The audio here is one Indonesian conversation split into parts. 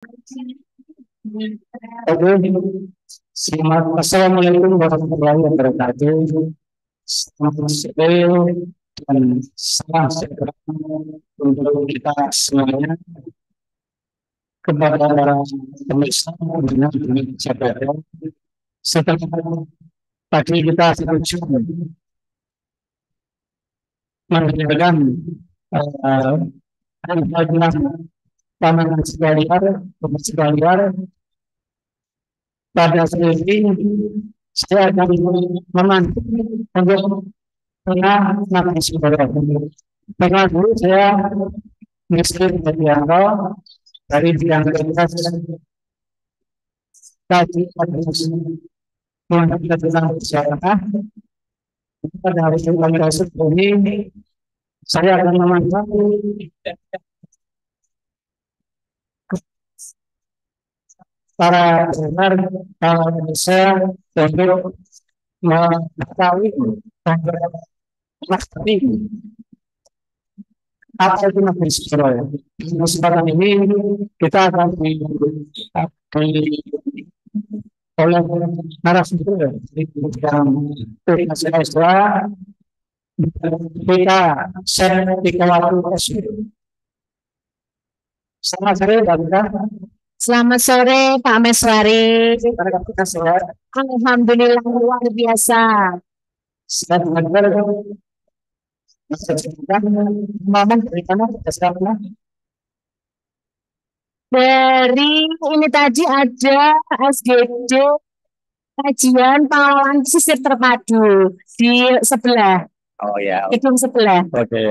Oke, Assalamualaikum warahmatullahi wabarakatuh. Selamat sore dan salam sejahtera untuk kita semuanya kepada para pemirsa dengan sahabat. Setelah tadi kita setuju mendengarkan tentang pandangan sekalian pada sore ini saya akan memandu untuk tengah Nabi Saudara. Tengah dulu saya Mister Hadianto dari bidang kertas tadi kita tentang masyarakat. Pada hari ini saya akan memandu para pendengar Indonesia untuk mengetahui pasti apa itu Nabi Saudara. Di kesempatan ini kita akan oleh narasumber yang Islam kita share di waktu selamat sore Mbak. Selamat sore Pak Meswari. Alhamdulillah luar biasa. Dari ini tadi ada SGD kajian pengelolaan pesisir terpadu di sebelah. Oh ya. Gedung sebelah. Oke.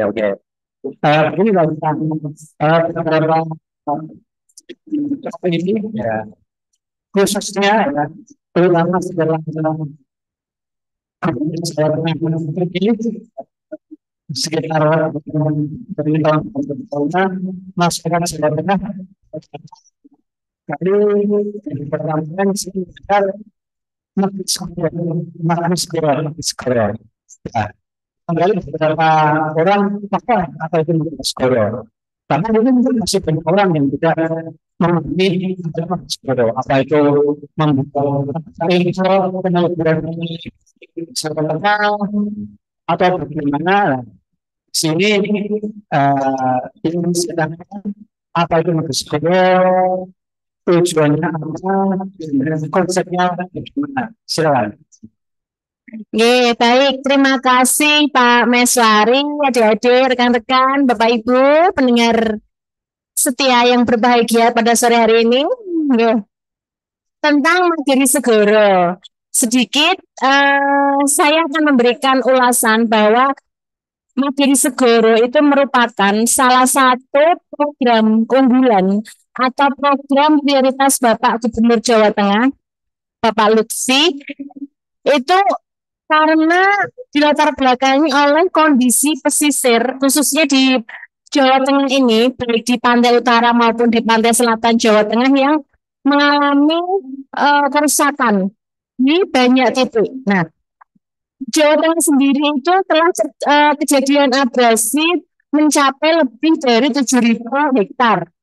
Ini beberapa ini ya khususnya ya terutama setelah sekitar dari tahun masyarakat Jawa Tengah kali pertama sekitar makan sekolah kembali beberapa orang apa itu sekolah. Karena ini masih banyak orang yang tidak memahami apa itu membuka pengaliburan atau bagaimana sini ini sedang apa itu sekolah tujuannya apa konsepnya bagaimana silakan. Baik, terima kasih Pak Meswari, adik-adik, rekan-rekan, Bapak Ibu, pendengar setia yang berbahagia pada sore hari ini. Tentang Magiri Segoro, sedikit saya akan memberikan ulasan bahwa Magiri Segoro itu merupakan salah satu program unggulan atau program prioritas Bapak Gubernur Jawa Tengah, Bapak Lutfi, itu karena dilatar belakangi oleh kondisi pesisir, khususnya di Jawa Tengah ini, baik di pantai utara maupun di pantai selatan Jawa Tengah yang mengalami kerusakan di banyak titik. Nah, Jawa Tengah sendiri itu telah kejadian abrasi mencapai lebih dari 7.000 hektar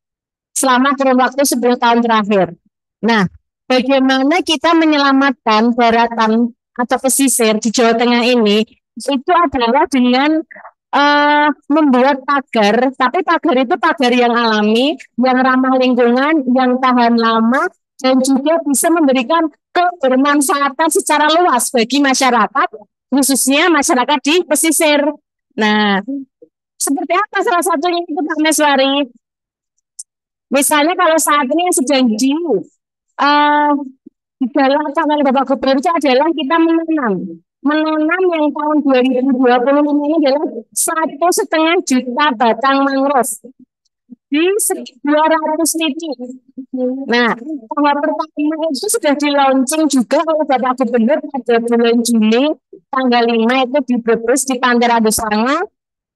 selama kurun waktu 10 tahun terakhir. Nah, bagaimana kita menyelamatkan daratan atau pesisir di Jawa Tengah ini itu adalah dengan membuat pagar, tapi pagar itu pagar yang alami, yang ramah lingkungan, yang tahan lama, dan juga bisa memberikan kebermanfaatan secara luas bagi masyarakat, khususnya masyarakat di pesisir. Nah, seperti apa salah satunya itu Pak Meswari? Misalnya kalau saat ini yang sedang digalakkan oleh Bapak Gubernur itu adalah kita menanam yang tahun 2025 ini adalah 1,5 juta batang mangrove di 200 titik. Nah, tahap pertama itu sudah di launching juga oleh Bapak Gubernur pada bulan Juli tanggal 5 itu di Brebes di Pantai Radusanga.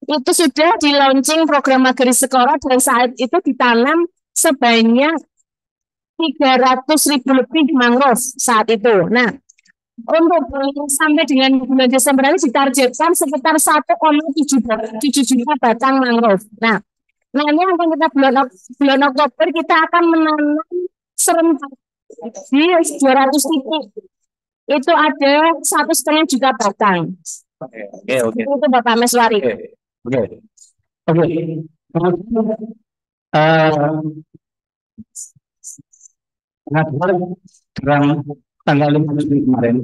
Itu sudah di launching program Magiri Sekora dan saat itu ditanam sebanyak 300.000 lebih mangrove saat itu. Nah, untuk sampai dengan bulan Desember ini ditargetkan sekitar 1,7 juta batang mangrove. Nah, Nah, ini akan kita bulan Oktober kita akan menanam serentak di 200 titik. Itu ada 1,5 juta batang. Oke. Itu Bapak Meswari. Oke. Eh, dalam tanggal 5 Juli kemarin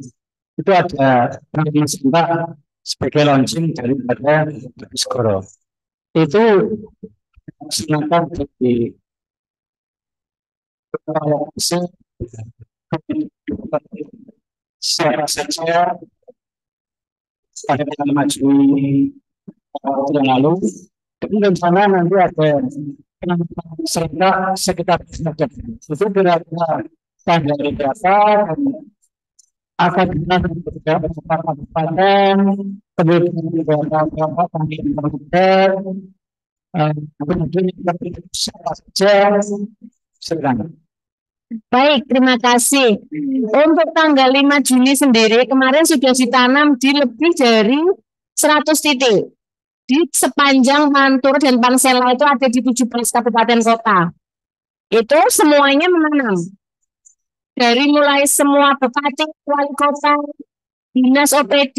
itu ada penerima serentak sebagai launching daripada Skoro. Itu silakan di siapa saja pada tanggal 5 Juli yang lalu. Dan rencana nanti ada serentak sekitar itu kira-kira tanggal berapa akan beberapa kabupaten, kemudian beberapa kabupaten, kemudian siapa saja sedang. Baik, terima kasih. Untuk tanggal 5 Juni sendiri kemarin sudah ditanam di lebih dari 100 titik. Di sepanjang Mantur dan Pansela itu ada di 17 kabupaten kota. Itu semuanya menanam. Dari mulai semua bupati, wali kota, dinas OPD,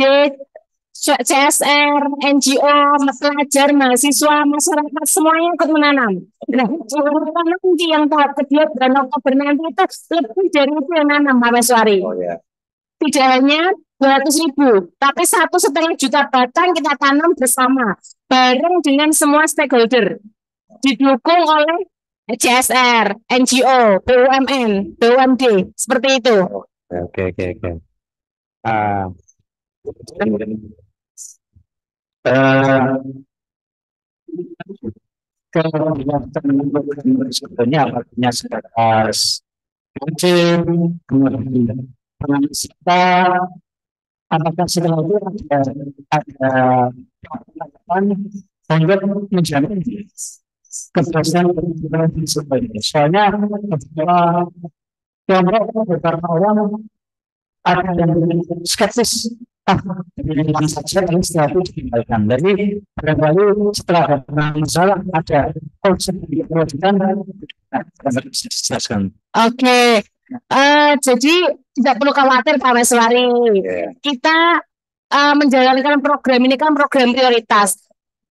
CSR, NGO, pelajar, mahasiswa, masyarakat, semuanya ikut menanam. Nah, nanti yang tahap kedua bulan Oktober nanti itu lebih dari itu yang nanam, Pak Meswari. Tidak hanya 200.000, tapi 1,5 juta batang kita tanam bersama, bareng dengan semua stakeholder, didukung oleh CSR, NGO, BUMN, BUMD, seperti itu. Oke. Sebetulnya artinya sebatas kucing, kemudian kita apakah setelah itu ada untuk menjamin keberhasilan pendidikan di sebagainya. Soalnya beberapa orang ada yang skeptis dengan saja dan setelah itu ditinggalkan. Jadi barangkali setelah ada masalah ada konsep kewajiban dijelaskan. Oke. Jadi tidak perlu khawatir Pak Meswari. Kita menjalankan program ini kan program prioritas.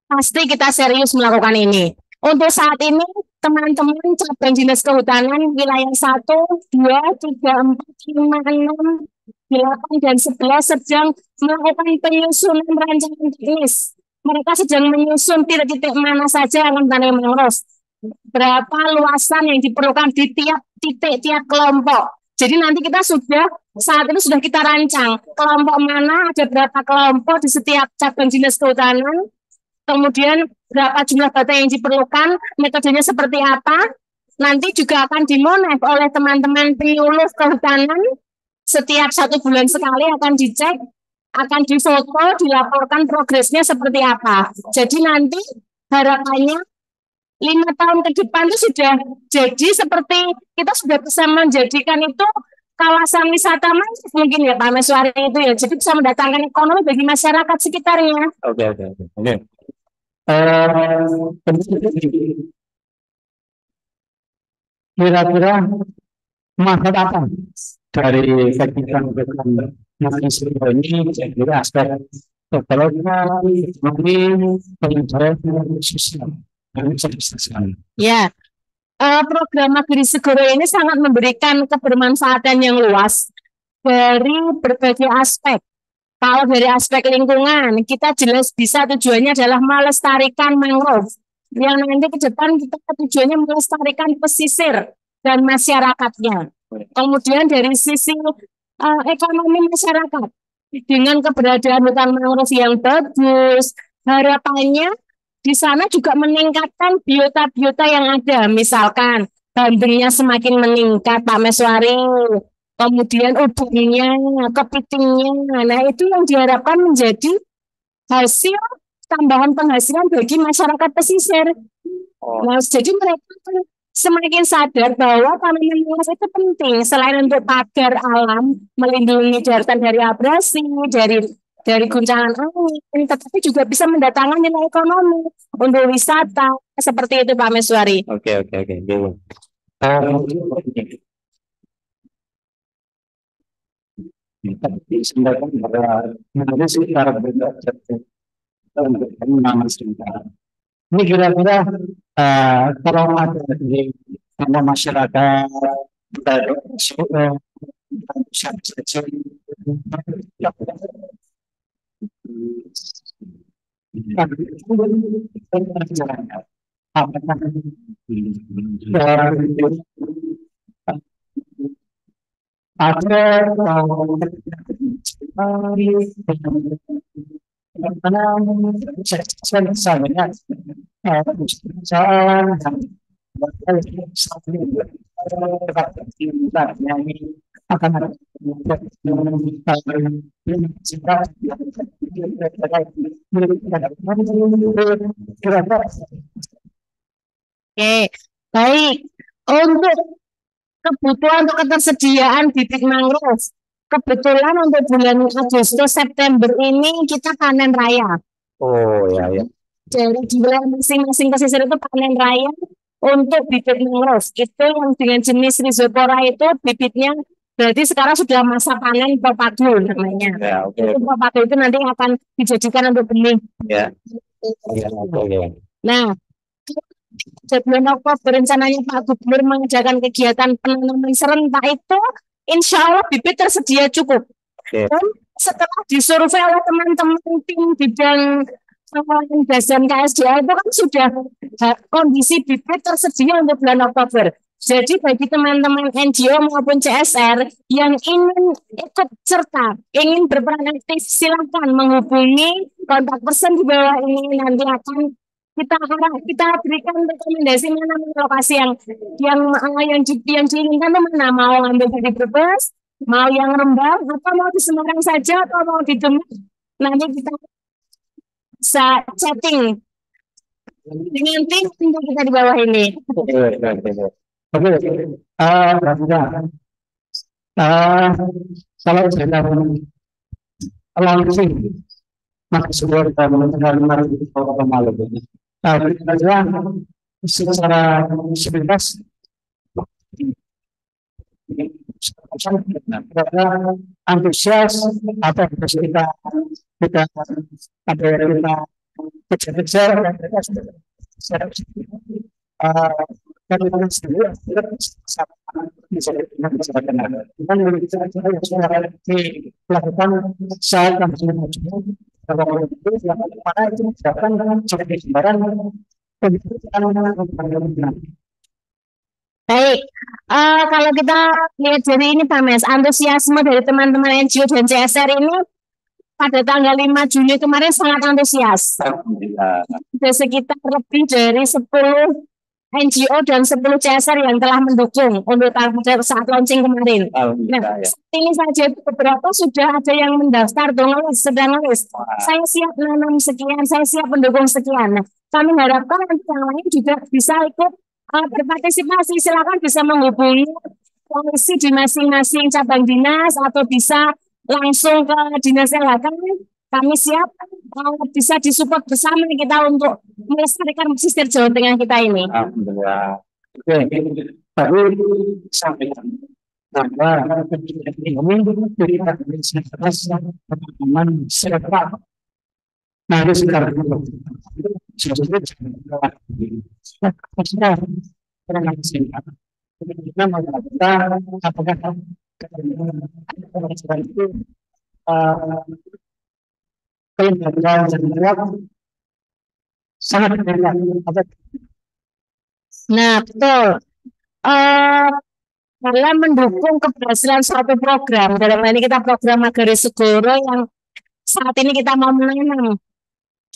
Pasti kita serius melakukan ini. Untuk saat ini teman-teman cabang dinas kehutanan wilayah 1, 2, 3, 4, 5, 6, 8 dan 11 sedang melakukan penyusunan rancangan teknis. Mereka sedang menyusun titik-titik mana saja yang tanam mangrove. Berapa luasan yang diperlukan di tiap titik, tiap kelompok. Jadi nanti kita saat ini sudah kita rancang kelompok mana, ada berapa kelompok di setiap cabang dinas kehutanan, kemudian berapa jumlah batang yang diperlukan, metodenya seperti apa, nanti juga akan dimonef oleh teman-teman penyuluh kehutanan, setiap 1 bulan sekali akan dicek, akan difoto, dilaporkan progresnya seperti apa. Jadi nanti harapannya 5 tahun ke depan itu sudah jadi seperti kita sudah bisa menjadikan itu kawasan wisata mungkin ya Pak Meswari itu ya. Jadi bisa mendatangkan ekonomi bagi masyarakat sekitarnya. Oke. Kira-kira manfaat apa dari kegiatan ini? Saya kira aspek ekonomi, pendidikan, sosial. Ya, program Magiri Segoro ini sangat memberikan kebermanfaatan yang luas dari berbagai aspek. Kalau dari aspek lingkungan, kita jelas bisa tujuannya adalah melestarikan mangrove. Yang nanti ke depan kita tujuannya melestarikan pesisir dan masyarakatnya. Kemudian dari sisi ekonomi masyarakat, dengan keberadaan hutan mangrove yang bagus, harapannya di sana juga meningkatkan biota-biota yang ada. Misalkan bandengnya semakin meningkat, Pak Meswari. Kemudian ubunnya, kepitingnya. Nah, itu yang diharapkan menjadi hasil tambahan penghasilan bagi masyarakat pesisir. Nah, jadi mereka semakin sadar bahwa tanaman mangrove itu penting selain untuk pagar alam, melindungi daratan dari abrasi, dari dari guncangan angin, tetapi juga bisa mendatangkan nilai ekonomi untuk wisata seperti itu Pak Meswari. Oke. Sebenarnya menurut sekitar berbeda untuk pengembangan sekitar. Ini kira-kira kalau ada di sama masyarakat ada karena saya melihat perusahaan yang akan ada Oke, baik. Untuk kebutuhan untuk ketersediaan bibit mangrove, kebetulan untuk bulan Agustus September ini kita panen raya. Oh ya. Dari di wilayah masing-masing pesisir itu panen raya untuk bibit mangrove. Itu yang dengan jenis Rhizopora itu bibitnya berarti sekarang sudah masa panen propagule namanya. Ya, oke. Itu propagule itu nanti akan dijadikan untuk benih. Ya. Nah, bulan Oktober rencananya Pak Gubernur mengerjakan kegiatan penanaman serentak itu, insya Allah bibit tersedia cukup. Oke. Dan setelah disurvei oleh teman-teman tim bidang pengelolaan gas dan KSDA itu kan sudah kondisi bibit tersedia untuk bulan Oktober. Jadi bagi teman-teman NGO maupun CSR yang ingin ikut serta, ingin berperan aktif, silakan menghubungi kontak person di bawah ini, nanti akan kita berikan rekomendasi mana lokasi yang diinginkan itu mana, mau ambil di Brebes, mau yang Rembang, atau mau di Semarang saja, atau mau di Demak. Nanti kita bisa chatting dengan tim untuk kita di bawah ini. Kalau saya launching maka sebuah mendengar secara sepintas antusias apa yang harus kita ada kita kejar melakukan saat yang Baik, kalau kita lihat dari ini Pak Mes, antusiasme dari teman-teman NGO dan CSR ini pada tanggal 5 Juni kemarin sangat antusias. Ada sekitar lebih dari 10 NGO dan 10 CSR yang telah mendukung untuk saat launching kemarin. Nah, ini saja beberapa sudah ada yang mendaftar, sedang nulis. Saya siap nanam sekian, saya siap mendukung sekian. Nah, kami harapkan nanti yang lain juga bisa ikut berpartisipasi. Silakan bisa menghubungi komisi di masing-masing cabang dinas atau bisa langsung ke dinas LHK. Kami siap bisa disupport bersama kita untuk melestarikan pesisir Jawa Tengah kita ini. Alhamdulillah. Baru sampaikan bahwa teman-teman serta harus sangat Nah, betul. Dalam mendukung keberhasilan suatu program, dalam hal ini kita program Magari Segoro yang saat ini kita mau menanam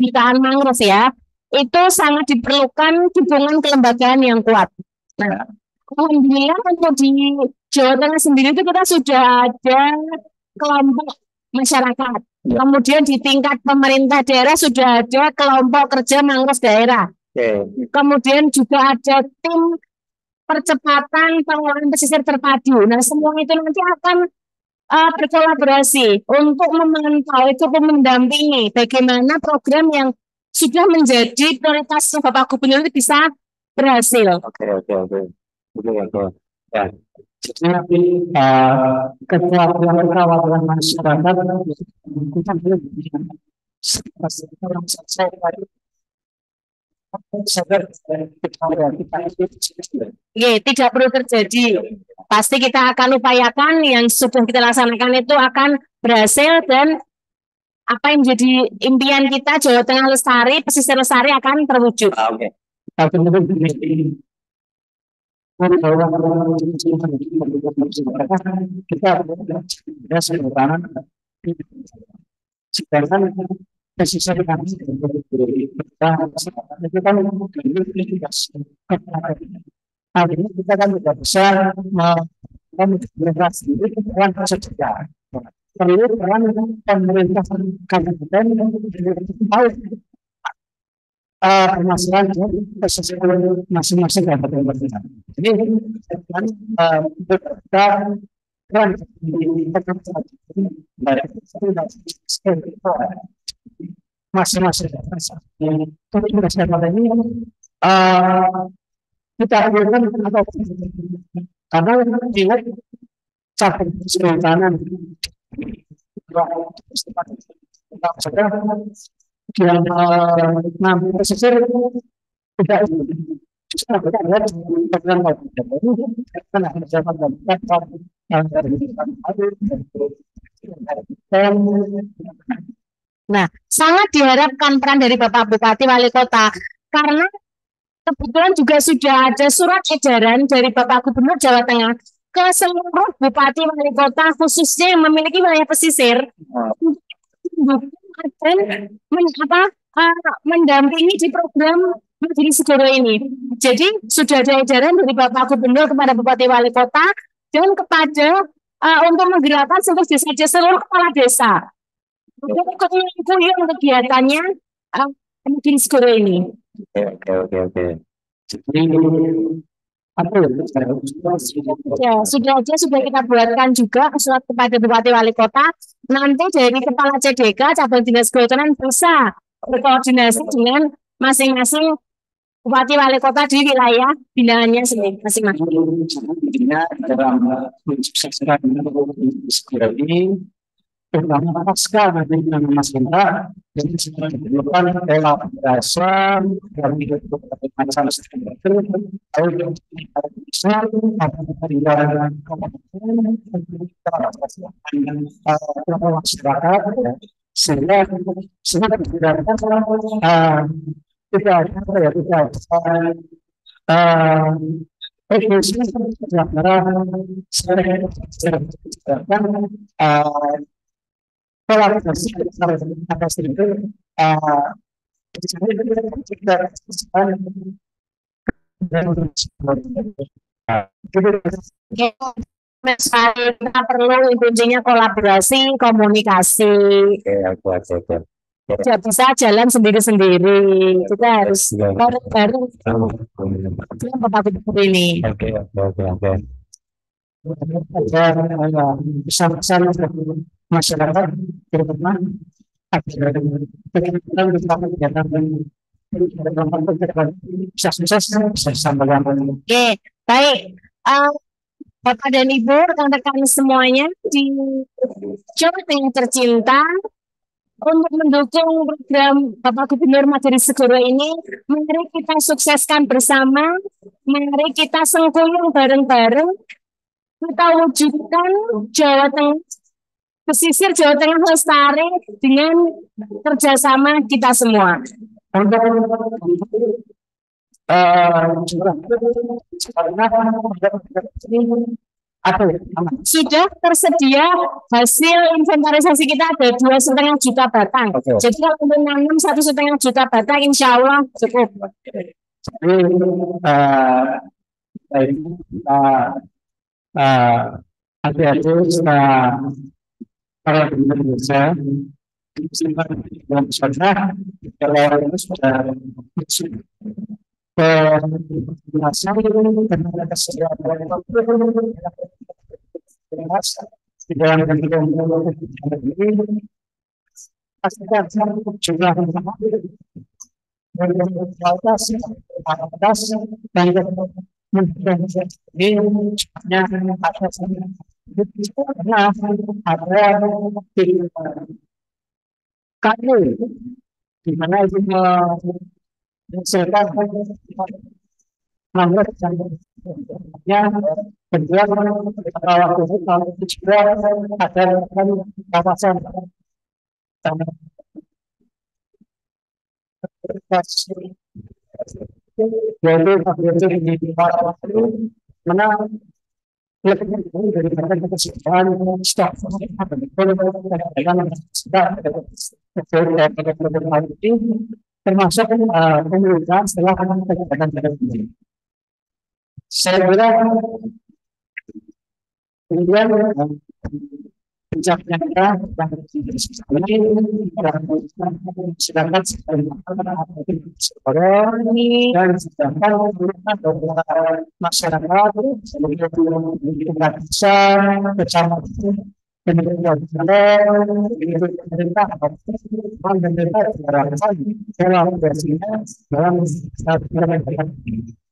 jutaan mangrove ya, itu sangat diperlukan dukungan kelembagaan yang kuat. Nah, alhamdulillah untuk di Jawa Tengah sendiri itu kita sudah ada kelompok masyarakat. Kemudian di tingkat pemerintah daerah sudah ada kelompok kerja mangrove daerah. Kemudian juga ada tim percepatan pengelolaan pesisir terpadu. Nah, semua itu nanti akan berkolaborasi untuk memantau itu mendampingi bagaimana program yang sudah menjadi prioritas Bapak Gubernur itu bisa berhasil. Oke. Ya. Jadi kekhawatiran masyarakat kita belum tidak perlu terjadi. Pasti kita akan upayakan yang sudah kita laksanakan itu akan berhasil dan apa yang menjadi impian kita Jawa Tengah lestari, pesisir lestari akan terwujud. Oke. Sedangkan pesisir kami akhirnya kita kan tidak bisa mengintegrasi peran saja. Perlu peran pemerintah kabupaten tahu permasalahan pesisir masing-masing kabupaten kota. Jadi kita peran masing-masing ini kita akan atau karena dilihat cakup kehutanan yang mampu pesisir tidak Nah, sangat diharapkan peran dari Bapak Bupati Wali Kota karena kebetulan juga sudah ada surat edaran dari Bapak Gubernur Jawa Tengah ke seluruh bupati wali kota khususnya yang memiliki wilayah pesisir dan mendampingi di program Mandiri Segoro ini. Jadi sudah ada edaran dari Bapak Gubernur kepada bupati wali kota dan kepada untuk menggerakkan seluruh kepala desa untuk ikut mengikuti kegiatannya Mandiri Segoro ini. Oke. Ya, sudah kita buatkan juga surat kepada Bupati Wali Kota. Nanti dari Kepala CDK cabang dinas kehutanan bisa berkoordinasi dengan masing-masing Bupati Wali Kota di wilayah binaannya sendiri masing-masing. Dalam mensukseskan ini terutama pasca dari Mas Indra jadi sudah dilakukan elaborasi dari macam struktur atau bisa masyarakat sehingga tidak kita perlu intinya kolaborasi, komunikasi. Tidak bisa jalan sendiri-sendiri. Kita harus bareng-bareng Bapak Gubernur ini. Pesan-pesan masyarakat terutama bisa sampaikan. Oke, baik. Bapak dan Ibu, rekan-rekan semuanya di Jawa Tengah tercinta, untuk mendukung program Bapak Gubernur Mandiri Segoro ini, mari kita sukseskan bersama, mari kita sengkuyung bareng-bareng, kita wujudkan Jawa Tengah, pesisir Jawa Tengah lestari dengan kerjasama kita semua. Sudah tersedia hasil inventarisasi kita ada 2,5 juta batang. Jadi kalau untuk nanam 1,5 juta batang, insya Allah cukup. di dalam bentuk ini pastikan jumlah atas dan ini atas karena ada kami di mana itu menghasilkan mangrove yang kedua waktu itu kalau juga ada kawasan yaitu di mana lebih daripada ketersediaan stok termasuk pemerintahan setelah kegiatan ini. Saya kira kemudian puncaknya ini sedangkan dan sedangkan masyarakat bisa bersama pemerintah dalam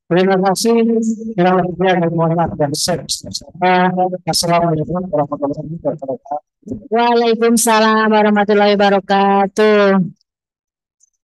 terima kasih. Terima kasih. Assalamualaikum warahmatullahi wabarakatuh. Waalaikumsalam warahmatullahi wabarakatuh.